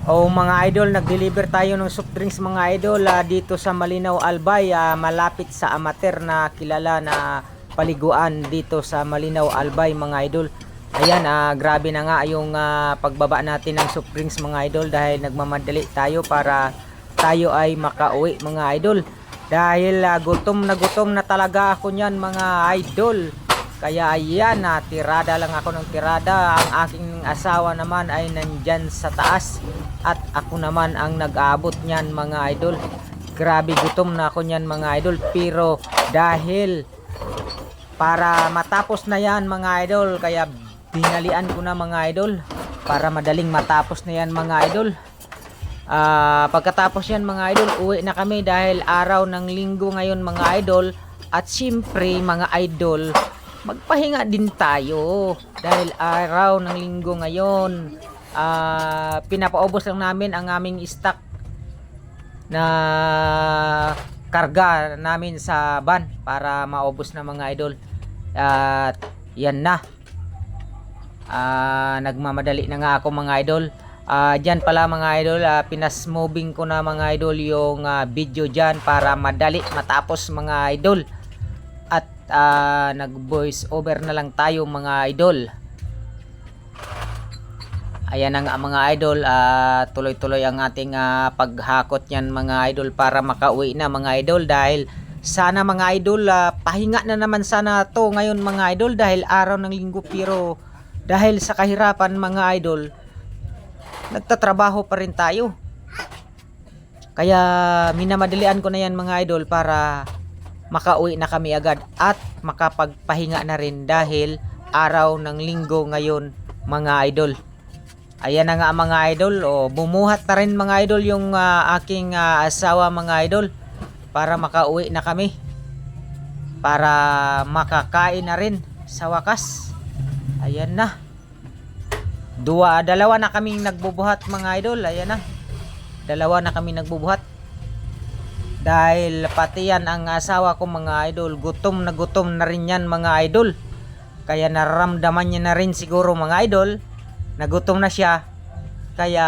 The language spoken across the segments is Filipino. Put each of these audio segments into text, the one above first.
O mga idol, nag-deliver tayo ng soft drinks mga idol dito sa Malinaw Albay, malapit sa Amater na kilala na paliguan dito sa Malinaw Albay mga idol. Ayan, grabe na nga yung pagbaba natin ng soft drinks mga idol dahil nagmamadali tayo para tayo ay makauwi mga idol. Dahil gutom na talaga ako niyan mga idol. Kaya ayan, tirada lang ako ng tirada. Ang aking asawa naman ay nandyan sa taas. At ako naman ang nag-aabot niyan mga idol. Grabe gutom na ako niyan mga idol. Pero dahil para matapos na yan mga idol, kaya binalian ko na mga idol. Para madaling matapos na yan mga idol. Pagkatapos yan mga idol, uwi na kami dahil araw ng linggo ngayon mga idol. At siyempre mga idol, magpahinga din tayo dahil araw ng linggo ngayon. Pinapaubos lang namin ang aming stock na karga namin sa van para maubos na mga idol. At yan na, nagmamadali na nga ako mga idol. Dyan pala mga idol, pinasmoving ko na mga idol yung video dyan para madali matapos mga idol. At nag voice over na lang tayo mga idol. Ayan na nga mga idol, tuloy-tuloy ang ating paghakot yan mga idol para makauwi na mga idol. Dahil sana mga idol, pahinga na naman sana to ngayon mga idol dahil araw ng linggo. Pero dahil sa kahirapan mga idol, nagtatrabaho pa rin tayo. Kaya minamadalian ko na yan mga idol para makauwi na kami agad at makapagpahinga na rin dahil araw ng linggo ngayon mga idol. Ayan na nga mga idol, bumuhat na rin mga idol yung aking asawa mga idol para makauwi na kami, para makakain na rin sa wakas. Ayan na, dalawa na kaming nagbubuhat mga idol. Ayan na, dalawa na kami nagbubuhat dahil pati yan ang asawa ko mga idol, gutom na rin yan mga idol. Kaya nararamdaman niya na rin siguro mga idol, nagutom na siya. Kaya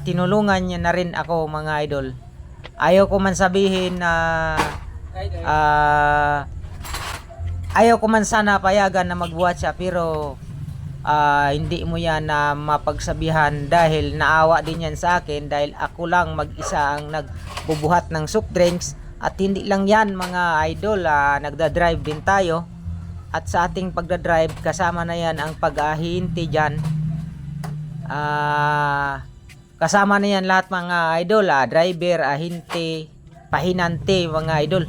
tinulungan niya na rin ako mga idol. Ayaw ko man sabihin na ayaw ko man sana payagan na magbuhat siya, pero hindi mo yan na mapagsabihan dahil naawa din yan sa akin dahil ako lang mag-isa ang nagbubuhat ng soft drinks. At hindi lang yan mga idol, nagda-drive din tayo. At sa ating pagdadrive, kasama na yan ang pag-ahinti dyan. Kasama na yan lahat mga idol, driver, ahinti, pahinante mga idol.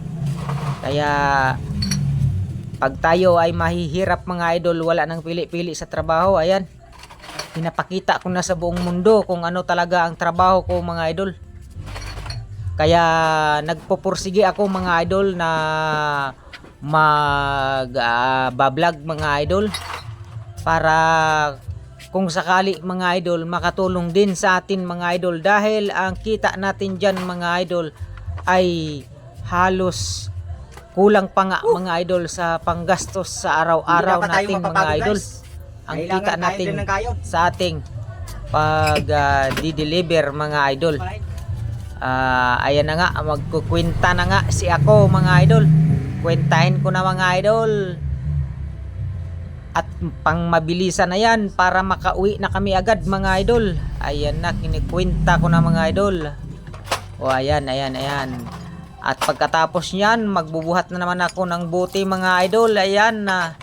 Kaya pag tayo ay mahihirap mga idol, wala nang pili-pili sa trabaho. Ayan, pinapakita ko na sa buong mundo kung ano talaga ang trabaho ko mga idol. Kaya nagpupursige ako mga idol na mag-vlog mga idol para kung sakali mga idol makatulong din sa atin mga idol, dahil ang kita natin dyan mga idol ay halos kulang pa nga mga idol sa panggastos sa araw-araw natin mga idol. Ang kita natin sa ating pag di-deliver mga idol. Ayan na nga, magkukwenta na nga si ako mga idol. Kwentahin ko na mga idol. At pang mabilisan na yan para makauwi na kami agad mga idol. Ayan na, kinikwenta ko na mga idol. Ayan. At pagkatapos niyan, magbubuhat na naman ako ng buti mga idol. Ayan na,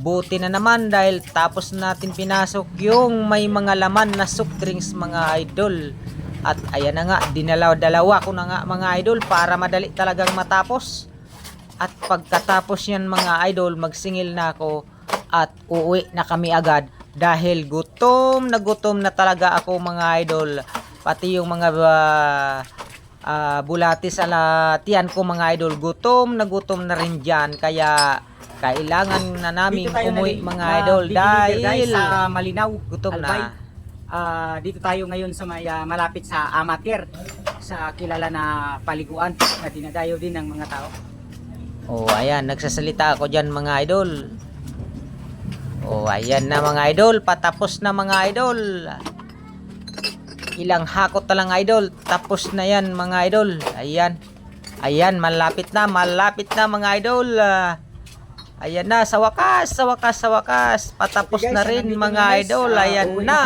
buti na naman dahil tapos natin pinasok yung may mga laman na soft drinks mga idol. At ayan na nga, dalawa ko na nga mga idol para madali talagang matapos. At pagkatapos yan mga idol, magsingil na ako at uuwi na kami agad dahil gutom na talaga ako mga idol. Pati yung mga bulati sa tiyan ko mga idol, gutom na rin dyan. Kaya kailangan na namin umuwi mga idol dahil sa Malinaw gutom Albay. na. Dito tayo ngayon sa malapit sa Amater, sa kilala na paliguan na dinadayo din ng mga tao. Ayan, nagsasalita ako dyan mga idol. Ayan na mga idol, patapos na mga idol. Ilang hakot na lang idol. Tapos na yan mga idol. Ayan. Ayan, malapit na mga idol. Ayan na, sa wakas. Patapos Okay guys, na rin nandito mga na guys. idol. Ayan Uuwi na.